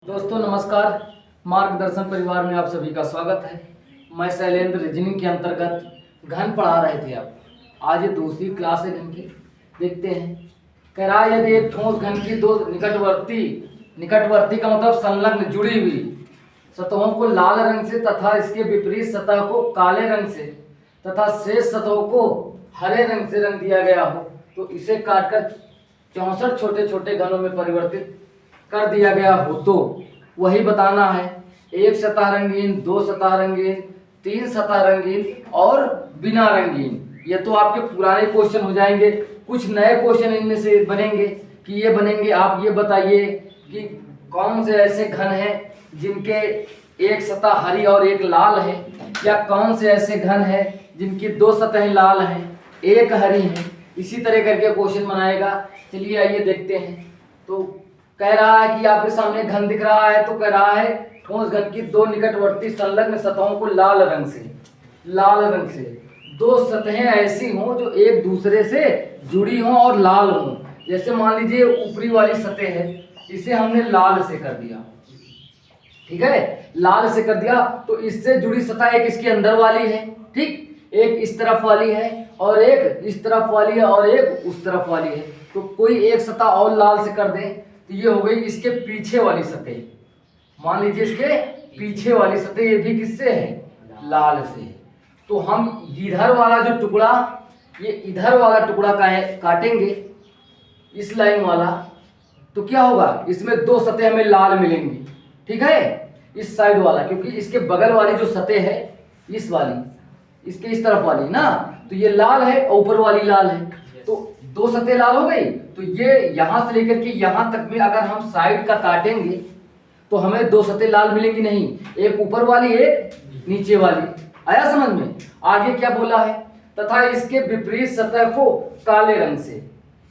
दोस्तों नमस्कार। मार्गदर्शन परिवार में आप सभी का स्वागत है। मैं शैलेंद्र रीजनिंग के अंतर्गत घन पढ़ा रहे थे। आप आज ये दूसरी क्लास है घन की। देखते हैं। कह रहा है यदि एक ठोस घन की दो निकटवर्ती का मतलब संलग्न जुड़ी हुई सतहों को लाल रंग से तथा इसके विपरीत सतह को काले रंग से तथा शेष सतहों को हरे रंग से रंग दिया गया हो तो इसे काटकर 64 छोटे छोटे घनों में परिवर्तित कर दिया गया हो तो वही बताना है। एक सतह रंगीन, दो सतह रंगीन, तीन सतह रंगीन और बिना रंगीन। ये तो आपके पुराने क्वेश्चन हो जाएंगे। कुछ नए क्वेश्चन इनमें से बनेंगे कि ये बनेंगे। आप ये बताइए कि कौन से ऐसे घन हैं जिनके एक सतह हरी और एक लाल है, या कौन से ऐसे घन हैं जिनकी दो सतहें लाल हैं एक हरी है। इसी तरह करके क्वेश्चन बनाएगा। चलिए आइए देखते हैं। तो कह रहा है कि आपके सामने घन दिख रहा है, तो कह रहा है ठोस घन की दो निकटवर्ती संलग्न सतहों को लाल रंग से दो सतहें ऐसी हों जो एक दूसरे से जुड़ी हों और लाल हों। जैसे मान लीजिए ऊपरी वाली सतह है, इसे हमने लाल से कर दिया, ठीक है, लाल से कर दिया। तो इससे जुड़ी सतह एक इसके अंदर वाली है, ठीक, एक इस तरफ वाली है और एक इस तरफ वाली है और एक उस तरफ वाली है। तो कोई एक सतह और लाल से कर दें तो ये हो गई इसके पीछे वाली सतह। मान लीजिए इसके पीछे वाली सतह ये भी किससे है? लाल से। तो हम इधर वाला जो टुकड़ा, ये इधर वाला टुकड़ा काटेंगे, इस लाइन वाला, तो क्या होगा? इसमें दो सतह हमें लाल मिलेंगी, ठीक है, इस साइड वाला, क्योंकि इसके बगल वाली जो सतह है इस वाली, इसके इस तरफ वाली ना, तो ये लाल है और ऊपर वाली लाल है। तो दो सतह लाल हो गई। तो ये यहां से लेकर के यहां तक में अगर हम साइड का काटेंगे तो हमें दो सतह लाल मिलेंगी नहीं, एक ऊपर वाली एक नीचे वाली। आया समझ में? आगे क्या बोला है? तथा इसके विपरीत सतह को काले रंग से,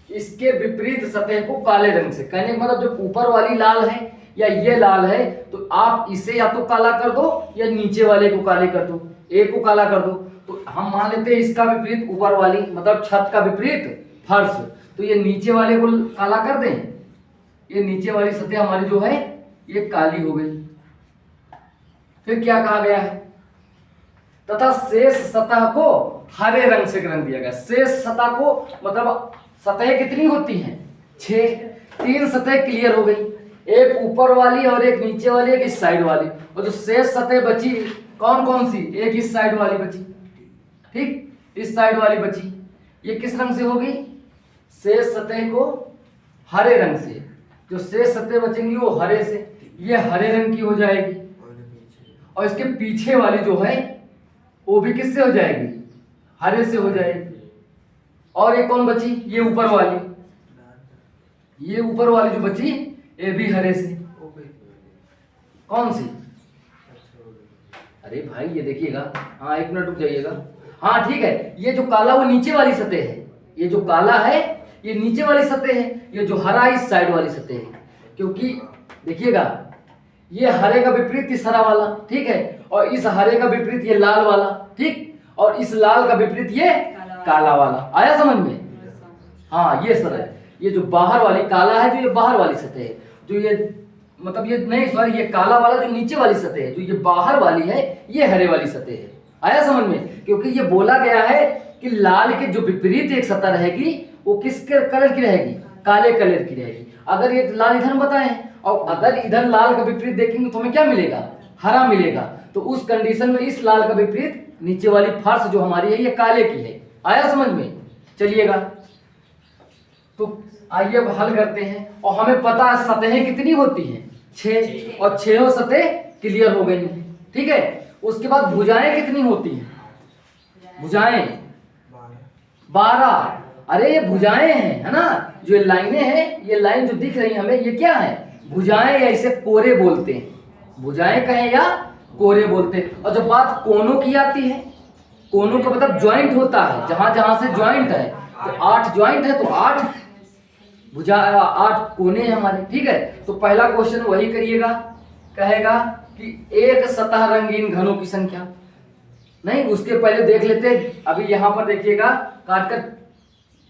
इसके विपरीत सतह को काले रंग से। कहने का मतलब जो ऊपर वाली लाल है या ये लाल है तो आप इसे या तो काला कर दो या नीचे वाले को काले कर दो, एक को काला कर दो। तो हम मान लेते हैं इसका विपरीत ऊपर वाली, मतलब छत का विपरीत फर्श, तो ये नीचे वाले को काला कर दें। ये नीचे वाली सतह हमारी जो है ये काली हो गई। फिर क्या कहा गया है? तथा शेष सतह को हरे रंग से रंग दिया गया। शेष सतह को मतलब सतह कितनी होती हैं? 6। 3 सतह क्लियर हो गई, एक ऊपर वाली और एक नीचे वाली, एक इस साइड वाली। और जो शेष सतह बची कौन कौन सी? एक इस साइड वाली बची, ठीक, इस साइड वाली बची। ये किस रंग से होगी? शेष सतह को हरे रंग से। जो शेष सतह बचेंगी वो हरे से, ये हरे रंग की हो जाएगी। और इसके पीछे वाली जो है वो भी किससे हो जाएगी? हरे से हो जाएगी। और ये कौन बची? ये ऊपर वाली, ये ऊपर वाली जो बची ये भी हरे से। कौन सी? अरे भाई ये देखिएगा, हाँ 1 मिनट रुक जाइएगा। हाँ ठीक है, ये जो काला वो नीचे वाली सतह है, ये जो काला है ये नीचे वाली सतह है, ये जो हरा इस साइड वाली सतह है। क्योंकि देखिएगा ये हरे का विपरीत इस हरा वाला, ठीक है, और इस हरे का विपरीत ये लाल वाला, ठीक, और इस लाल का विपरीत ये काला वाला। आया समझ में? हाँ ये सर है, ये जो बाहर वाली काला है, जो ये बाहर वाली सतह है, जो ये मतलब ये नहीं सॉरी, ये काला वाला जो नीचे वाली सतह है, जो ये बाहर वाली है ये हरे वाली सतह है। आया समझ में? क्योंकि ये बोला गया है कि लाल के जो विपरीत एक सतह रहेगी वो किस कलर की रहेगी? काले कलर की रहेगी। अगर ये लाल इधर बताए और अगर इधर लाल का विपरीत देखेंगे तो हमें क्या मिलेगा? हरा मिलेगा। तो उस कंडीशन में इस लाल का विपरीत नीचे वाली फर्श जो हमारी है ये काले की है। आया समझ में? चलिएगा तो आइए अब हल करते हैं। और हमें पता है सतहें कितनी होती हैं? 6, और 6 सतह क्लियर हो गई, ठीक है। उसके बाद भुजाएं कितनी होती हैं? भुजाएं 12। अरे ये भुजाएं हैं, है ना, जो लाइनें हैं, ये लाइन जो दिख रही है हमें, ये क्या है? भुजाएं, या इसे कोरे बोलते हैं। भुजाएं कहें या कोरे बोलते हैं। और जब बात कोनों की आती है, कोनों का मतलब ज्वाइंट होता है, जहां जहां से ज्वाइंट है, तो 8 ज्वाइंट है तो 8 भुजा 8 कोने हैं हमारे, ठीक है। तो पहला क्वेश्चन वही करिएगा, कहेगा कि एक सतह रंगीन घनों की संख्या। नहीं, उसके पहले देख लेते हैं। अभी यहां पर देखिएगा, काटकर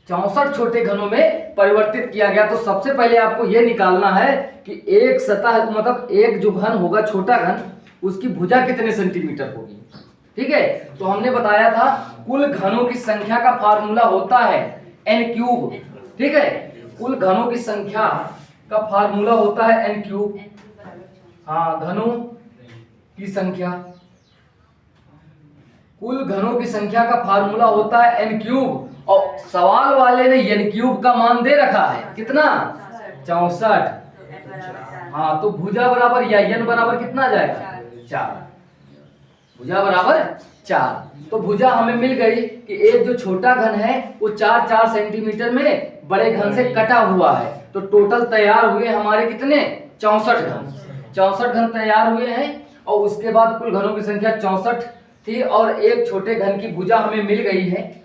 64 छोटे घनों में परिवर्तित किया गया। तो सबसे पहले आपको यह निकालना है कि एक सतह मतलब एक जो घन होगा छोटा घन, उसकी भुजा कितने सेंटीमीटर होगी। ठीक है, तो हमने बताया था कुल घनों की संख्या का फार्मूला होता है n क्यूब। ठीक है, कुल घनों की संख्या का फार्मूला होता है n क्यूब। हाँ, घनों की संख्या, कुल घनों की संख्या का फार्मूला होता है n क्यूब। और सवाल वाले ने n क्यूब का मान दे रखा है कितना, 64। हाँ, तो भुजा बराबर या n बराबर कितना जाएगा, 4। भुजा बराबर 4। तो भुजा हमें मिल गई कि एक जो छोटा घन है वो 4 सेंटीमीटर में बड़े घन से कटा हुआ है। तो टोटल तैयार हुए हमारे कितने, 64 घन। 64 घन तैयार हुए हैं। और उसके बाद कुल घनों की संख्या 64 थी और एक छोटे घन की भुजा हमें मिल गई है।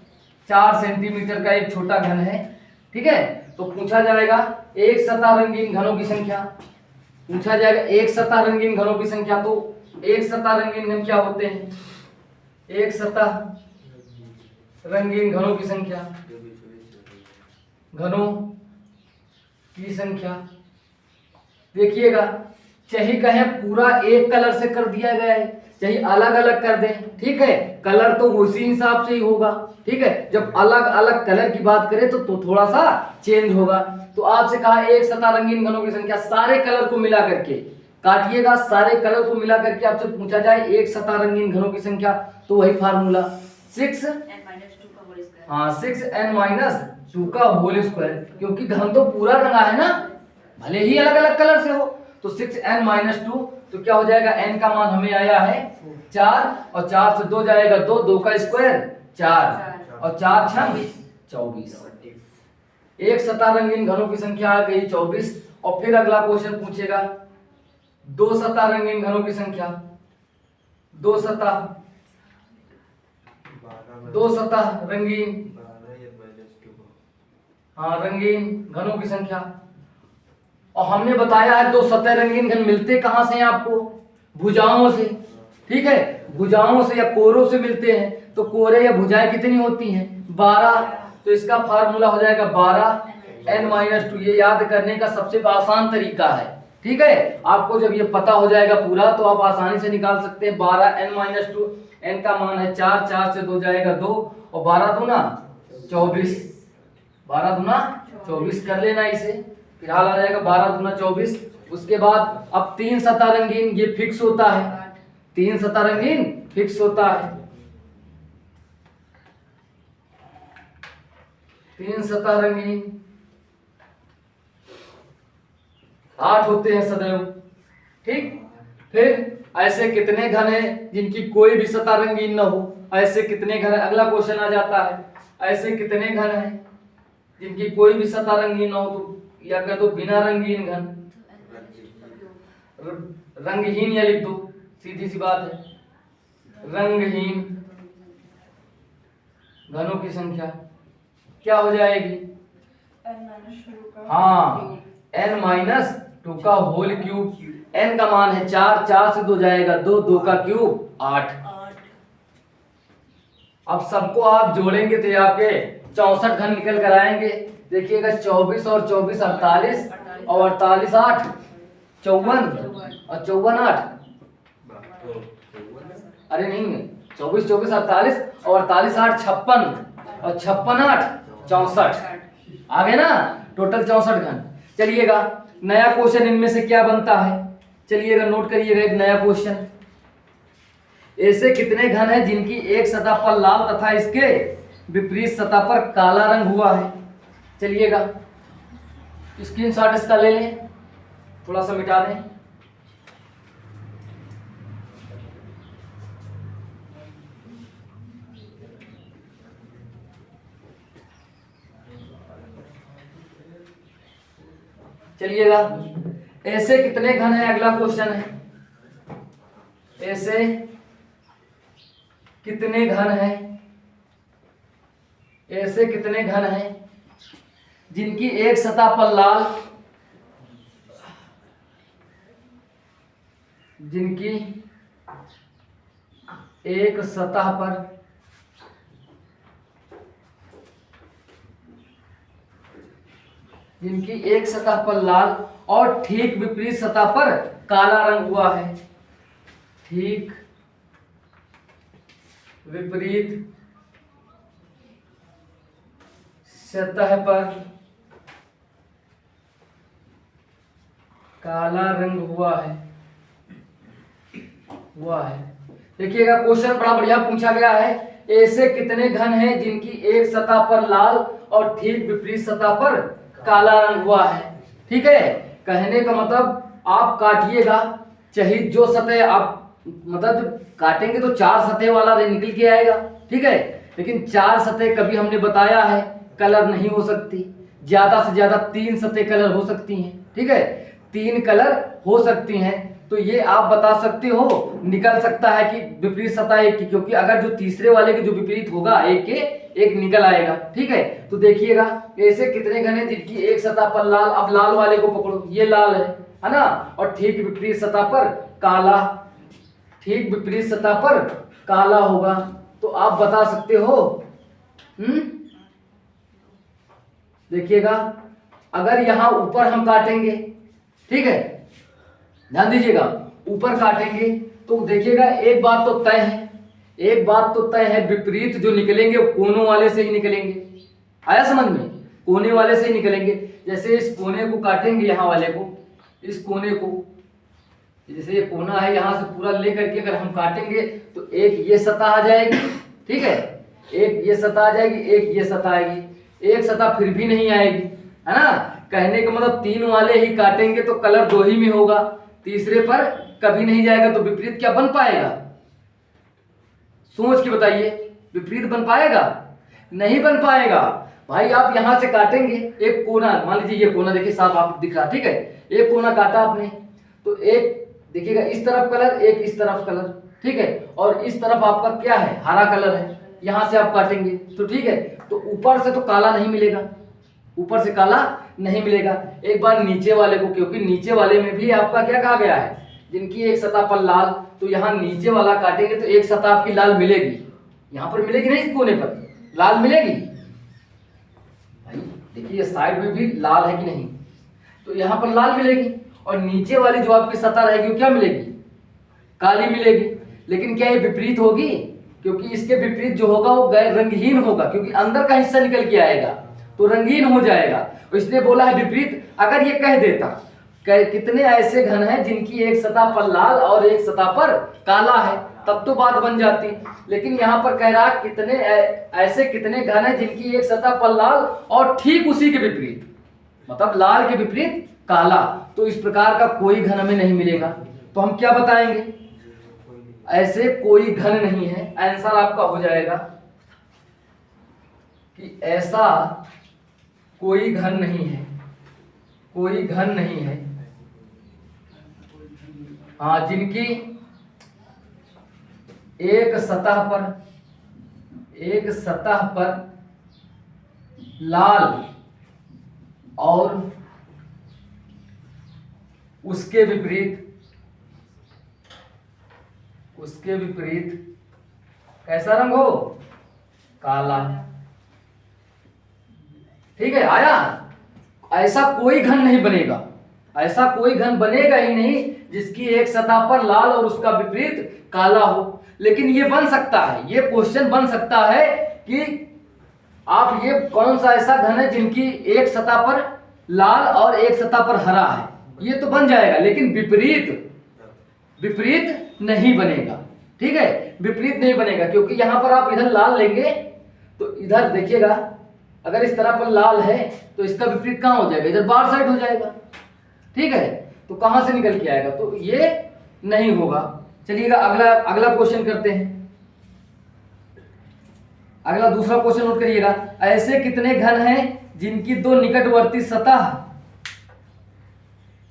4 सेंटीमीटर का एक छोटा घन है। ठीक है, तो पूछा जाएगा एक सतह रंगीन घनों की संख्या। पूछा जाएगा एक सतह रंगीन घनों की संख्या। तो एक सतह रंगीन घन क्या होते हैं, एक सतह रंगीन घनों की संख्या, घनों की संख्या देखिएगा, चाहे कहें पूरा एक कलर से कर दिया गया है, चाहे अलग अलग कर दें। ठीक है, कलर तो उसी हिसाब से ही होगा। ठीक है, जब अलग अलग कलर की बात करें तो थोड़ा सा चेंज होगा। तो आपसे कहा एक सतह रंगीन घनों की संख्या, सारे कलर को मिला करके काटिएगा, सारे कलर को मिला करके आपसे पूछा जाए एक सतह रंगीन घनों की संख्या, तो वही फार्मूला 6n-2 हाँ 6n-2 का होल स्क्वायर, क्योंकि घन तो पूरा रंगा है ना, भले ही अलग अलग कलर से हो। तो 6n-2, तो क्या हो जाएगा, n का मान हमें आया है 4 और 4 से 2 जाएगा 2, 2 का स्क्वायर 4 और 4 छंग 24। एक सतह रंगीन घनों की संख्या आ गई 24। और फिर अगला क्वेश्चन पूछेगा दो सतह रंगीन घनों की संख्या, दो सतह रंगीन, हाँ रंगीन घनों की संख्या। और हमने बताया है दो सतह रंगीन घन मिलते कहां से हैं आपको, भुजाओं से। ठीक है, भुजाओं से या कोरों से मिलते हैं। तो कोरे या भुजाएं कितनी होती हैं, 12। तो इसका फार्मूला हो जाएगा 12n-2। ये याद करने का सबसे आसान तरीका है। ठीक है, आपको जब ये पता हो जाएगा पूरा तो आप आसानी से निकाल सकते हैं 12n-2। n का मान है 4, 4 से 2 जाएगा 2 और 12 दूना 24, 12 दूना 24 कर लेना इसे, फिर हाल आ जाएगा 12 दूना 24। उसके बाद अब तीन सतह रंगीन ये फिक्स होता है, तीन सतह रंगीन फिक्स होता है, तीन सतह रंगीन 8 होते हैं सदैव। ठीक, फिर ऐसे कितने घन हैं जिनकी कोई भी सतह रंगीन न हो, ऐसे कितने घन है, अगला क्वेश्चन आ जाता है, ऐसे कितने घन हैं जिनकी कोई भी सतह रंगीन न हो, तो या कह दो बिना रंगीन घन, रंगहीन या लिख दो, सीधी सी बात है। रंगहीन घनों की संख्या क्या हो जाएगी, हाँ n-2 का होल क्यूब। n का मान है 4, 4 से 2 जाएगा 2, 2 का क्यूब 8। अब सबको आप जोड़ेंगे तो आपके 64 घन निकल कर आएंगे। देखिएगा 24 और 24 48 और 48 8 54 और 54 8, अरे नहीं 24 24 48 और 48 8 56 और 56 8 64, आ गए ना, टोटल 64 घन। चलिएगा नया क्वेश्चन इनमें से क्या बनता है, चलिएगा नोट करिएगा एक नया क्वेश्चन। ऐसे कितने घन हैं जिनकी एक सतह पर लाल तथा इसके विपरीत सतह पर काला रंग हुआ है। चलिएगा स्क्रीनशॉट इसका ले लें, थोड़ा सा मिटा दें। चलिएगा ऐसे कितने घन है, अगला क्वेश्चन है, ऐसे कितने घन हैं, ऐसे कितने घन हैं जिनकी एक सतह पर लाल, जिनकी एक सतह पर जिनकी एक सतह पर लाल और ठीक विपरीत सतह पर काला रंग हुआ है। ठीक विपरीत सतह पर काला रंग हुआ है। देखिएगा क्वेश्चन बड़ा बढ़िया पूछा गया है। ऐसे कितने घन हैं जिनकी एक सतह पर लाल और ठीक विपरीत सतह पर काला रंग हुआ है। ठीक है, कहने का मतलब आप काटिएगा, चाहे जो सतह आप मतलब काटेंगे तो 4 सतह वाला निकल के आएगा। ठीक है, लेकिन 4 सतह कभी हमने बताया है कलर नहीं हो सकती, ज्यादा से ज्यादा 3 सतह कलर हो सकती हैं। ठीक है, 3 कलर हो सकती हैं, तो ये आप बता सकते हो, निकल सकता है कि विपरीत सतह एक की, क्योंकि अगर जो तीसरे वाले के जो विपरीत होगा एक के एक निकल आएगा। ठीक है, तो देखिएगा ऐसे कितने घन हैं जिनकी एक सतह पर लाल, अब लाल वाले को पकड़ो, ये लाल है ना, और ठीक विपरीत सतह पर काला, ठीक विपरीत सतह पर काला होगा, तो आप बता सकते हो। देखिएगा अगर यहां ऊपर हम काटेंगे, ठीक है, ध्यान दीजिएगा, ऊपर काटेंगे तो देखिएगा एक बात तो तय है, एक बात तो तय है, विपरीत जो निकलेंगे वो कोनों वाले से ही निकलेंगे। आया समझ में, कोने वाले से ही निकलेंगे। जैसे इस कोने को काटेंगे, यहाँ वाले को, इस कोने को, जैसे ये कोना है यहाँ से पूरा लेकर के अगर हम काटेंगे तो एक ये सतह आ जाएगी। ठीक है, एक ये सतह आ जाएगी, एक ये सतह आएगी, एक सतह फिर भी नहीं आएगी, है ना। कहने का मतलब 3 वाले ही काटेंगे तो कलर 2 ही में होगा, तीसरे पर कभी नहीं जाएगा, तो विपरीत क्या बन पाएगा? सोच के बताइए, विपरीत बन पाएगा? नहीं बन पाएगा भाई। आप यहां से काटेंगे एक कोना, मान लीजिए ये कोना देखिए साफ आप दिख रहा, ठीक है, एक कोना काटा आपने, तो एक देखिएगा इस तरफ कलर, एक इस तरफ कलर, ठीक है, और इस तरफ आपका क्या है, हरा कलर है, यहां से आप काटेंगे तो ठीक है, तो ऊपर से तो काला नहीं मिलेगा, ऊपर से काला नहीं मिलेगा। एक बार नीचे वाले को, क्योंकि नीचे वाले में भी आपका क्या कहा गया है, जिनकी एक सतह पर लाल, तो यहाँ नीचे वाला काटेंगे तो एक सतह आपकी लाल मिलेगी, यहाँ पर मिलेगी नहीं, इस कोने पर लाल मिलेगी भाई। देखिए साइड में भी लाल है कि नहीं, तो यहाँ पर लाल मिलेगी, और नीचे वाली जो आपकी सतह रहेगी वो क्या मिलेगी, काली मिलेगी। लेकिन क्या ये विपरीत होगी? क्योंकि इसके विपरीत जो होगा वो रंगहीन होगा, क्योंकि अंदर का हिस्सा निकल के आएगा तो रंगीन हो जाएगा। तो इसलिए बोला है विपरीत। अगर ये कह देता कितने ऐसे घन हैं जिनकी एक सतह पर लाल और एक सतह पर काला है, तब तो बात बन जाती। लेकिन यहाँ पर कह रहा कितने ऐसे कितने घन हैं जिनकी एक सतह पर लाल और ठीक उसी के विपरीत, मतलब लाल के विपरीत काला, तो इस प्रकार का कोई घन हमें नहीं मिलेगा। तो हम क्या बताएंगे, ऐसे कोई घन नहीं है। आंसर आपका हो जाएगा कि ऐसा कोई घन नहीं है, कोई घन नहीं है, हाँ, जिनकी एक सतह पर लाल और उसके विपरीत कैसा रंग हो, काला। ठीक है, आया। ऐसा कोई घन नहीं बनेगा, ऐसा कोई घन बनेगा ही नहीं जिसकी एक सतह पर लाल और उसका विपरीत काला हो। लेकिन ये बन सकता है, ये क्वेश्चन बन सकता है कि आप ये कौन सा ऐसा घन है जिनकी एक सतह पर लाल और एक सतह पर हरा है, ये तो बन जाएगा, लेकिन विपरीत नहीं बनेगा। ठीक है, विपरीत नहीं बनेगा, क्योंकि यहां पर आप इधर लाल लेंगे तो इधर देखिएगा, अगर इस तरह पर लाल है तो इसका विपरीत कहां हो जाएगा, इधर बाहर साइड हो जाएगा। ठीक है, तो कहां से निकल के आएगा, तो ये नहीं होगा। चलिएगा अगला क्वेश्चन करते हैं। अगला दूसरा क्वेश्चन नोट करिएगा। ऐसे कितने घन हैं जिनकी 2 निकटवर्ती सतह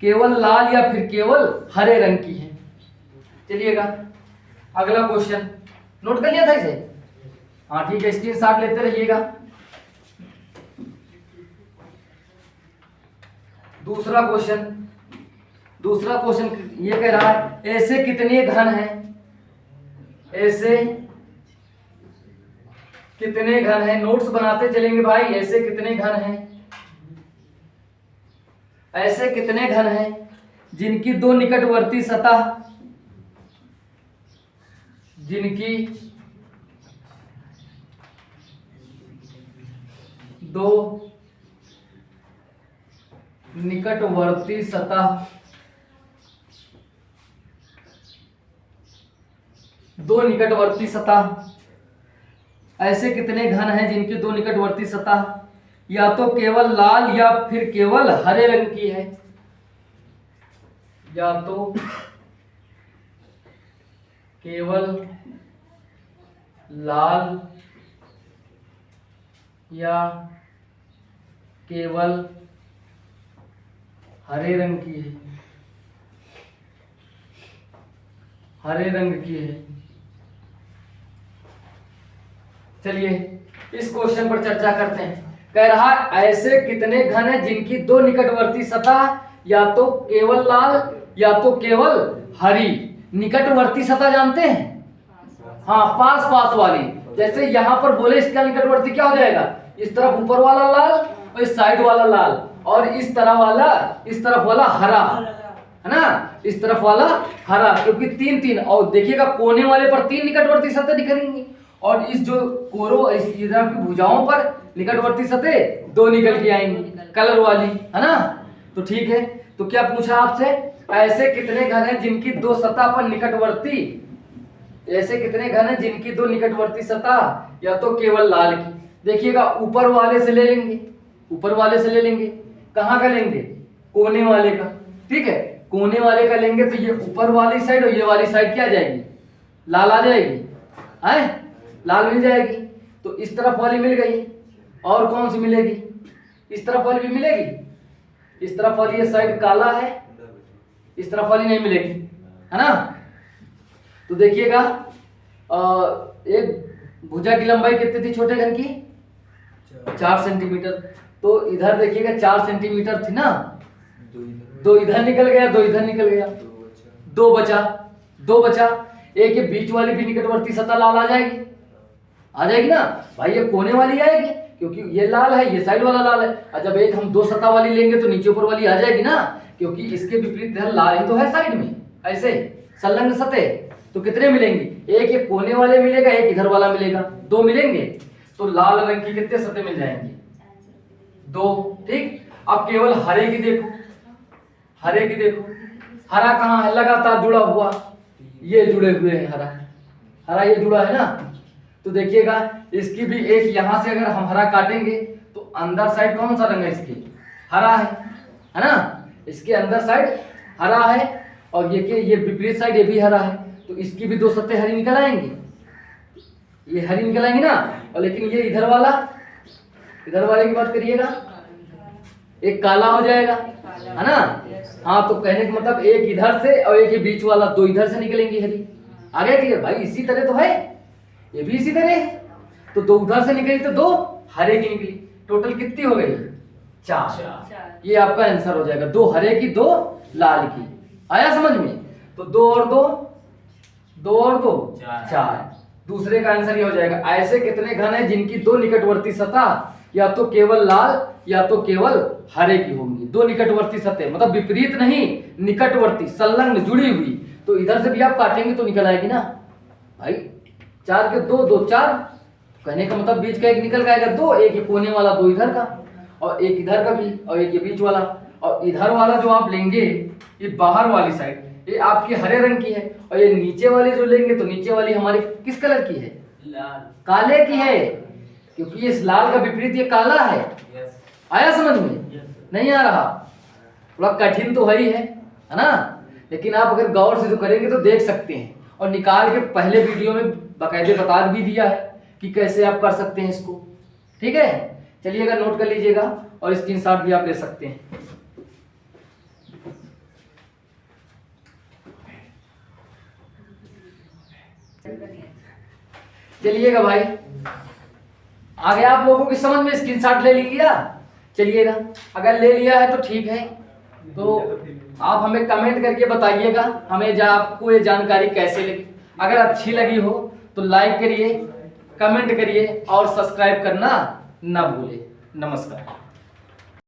केवल लाल या फिर केवल हरे रंग की है। चलिएगा अगला क्वेश्चन नोट कर लिया था इसे, हाँ ठीक है, स्क्रीनशॉट लेते रहिएगा। दूसरा क्वेश्चन ये कह रहा है, ऐसे कितने घन हैं, ऐसे कितने घन हैं, नोट्स बनाते चलेंगे भाई। ऐसे कितने घन हैं ऐसे कितने घन हैं जिनकी दो निकटवर्ती सतह दो निकटवर्ती सतह ऐसे कितने घन हैं जिनकी दो निकटवर्ती सतह या तो केवल लाल या फिर केवल हरे रंग की है, या तो केवल लाल या केवल हरे रंग की है, हरे रंग की है। चलिए इस क्वेश्चन पर चर्चा करते हैं। कह रहा है ऐसे कितने घन हैं जिनकी दो निकटवर्ती सतह या तो केवल लाल या तो केवल हरी। निकटवर्ती सतह जानते हैं? हाँ, पास पास वाली। जैसे यहां पर बोले इसका निकटवर्ती क्या हो जाएगा, इस तरफ ऊपर वाला लाल और इस साइड वाला लाल, और इस तरफ वाला हरा, है ना, इस तरफ वाला हरा, क्योंकि तीन तीन। और देखिएगा कोने वाले पर तीन निकटवर्ती सतह निकलेंगी और इस जो इधर की भुजाओं पर निकटवर्ती सतह दो निकल के आएंगी कलर वाली, है ना। तो ठीक है, तो क्या पूछा आपसे, ऐसे कितने घन हैं जिनकी दो सतह पर निकटवर्ती, ऐसे कितने घन हैं जिनकी दो निकटवर्ती सतह या तो केवल लाल की। देखिएगा ऊपर वाले से ले लेंगे, ऊपर वाले से ले लेंगे, कहाँ का लेंगे, कोने वाले का। ठीक है, कोने वाले का लेंगे तो ये ऊपर वाली साइड और ये वाली साइड क्या आ जाएगी, लाल आ जाएगी, है लाल मिल जाएगी। तो इस तरफ वाली मिल गई, और कौन सी मिलेगी, इस तरफ वाली भी मिलेगी। इस तरफ वाली ये साइड काला है, इस तरफ वाली नहीं मिलेगी, है ना। तो देखिएगा एक भुजा की लंबाई कितनी थी छोटे घन की, 4 सेंटीमीटर। तो इधर देखिएगा 4 सेंटीमीटर थी ना, दो इधर निकल गया, दो इधर निकल गया, दो बचा। एक ये बीच वाली भी निकटवर्ती सतह लाल आ जाएगी ना भाई, ये कोने वाली आएगी क्योंकि ये लाल है, ये साइड वाला लाल है। और जब एक हम दो सतह वाली लेंगे तो नीचे ऊपर वाली आ जाएगी ना, क्योंकि इसके विपरीत इधर लाल ही तो है साइड में, ऐसे संलग्न सतह। तो कितने मिलेंगे, एक ये कोने वाले मिलेगा, एक इधर वाला मिलेगा, दो मिलेंगे। तो लाल रंग की कितने सतह मिल जाएंगी, दो। ठीक, अब केवल हरे की देखो, हरा कहाँ है, लगातार जुड़ा हुआ, ये जुड़े हुए हैं, हरा ये जुड़ा है ना। तो देखिएगा इसकी भी एक यहां से अगर हम हरा काटेंगे तो अंदर साइड कौन सा रंग है, इसकी हरा है ना, इसके अंदर साइड हरा है, और ये विपरीत साइड ये भी हरा है। तो इसकी भी दो सतह हरी निकल आएंगी, ये हरी निकल आएंगी ना। और लेकिन ये इधर वाले की बात करिएगा, एक काला हो जाएगा, है ना। हाँ, तो कहने का मतलब एक इधर से और एक ये बीच वाला, दो इधर से निकलेंगी हरी। आ गया क्लियर भाई, इसी तरह तो है, ये भी इसी तरह है। तो दो उधर से निकली तो दो हरे की निकली, टोटल कितनी हो गई, 4। ये आपका आंसर हो जाएगा, दो हरे की दो लाल की। आया समझ में। तो दो और दो 4। दूसरे का आंसर ये हो जाएगा, ऐसे कितने घन हैं जिनकी दो निकटवर्ती सतह या तो केवल लाल या तो केवल हरे की होंगी। दो निकटवर्ती सतह मतलब विपरीत नहीं, निकटवर्ती, संलग्न, जुड़ी हुई। तो इधर से भी आप काटेंगे तो निकल आएगी ना भाई, 4 के 2, 2 4। कहने का मतलब बीच का एक निकल आएगा, दो, एक ये कोने वाला, दो इधर का, और एक इधर का भी, और एक ये बीच वाला। और इधर वाला जो आप लेंगे, ये बाहर वाली साइड, ये आपके हरे रंग की है, और ये नीचे वाली जो लेंगे तो नीचे वाली हमारी किस कलर की है, लाल, काले की है, क्योंकि इस लाल का विपरीत ये काला है। आया समझ में? नहीं आ रहा? थोड़ा कठिन तो है ही है ना, लेकिन आप अगर गौर से जो करेंगे तो देख सकते हैं। और निकाल के पहले वीडियो में बाकायदे बता भी दिया है कि कैसे आप कर सकते हैं इसको। ठीक है, चलिएगा नोट कर लीजिएगा और स्क्रीनशॉट भी आप ले सकते हैं। चलिएगा भाई, आ गया आप लोगों की समझ में? स्क्रीनशॉट ले लिया? चलिएगा, अगर ले लिया है तो ठीक है, तो आप हमें कमेंट करके बताइएगा हमें आपको ये जानकारी कैसे लगी। अगर अच्छी लगी हो तो लाइक करिए, कमेंट करिए और सब्सक्राइब करना ना भूले। नमस्कार।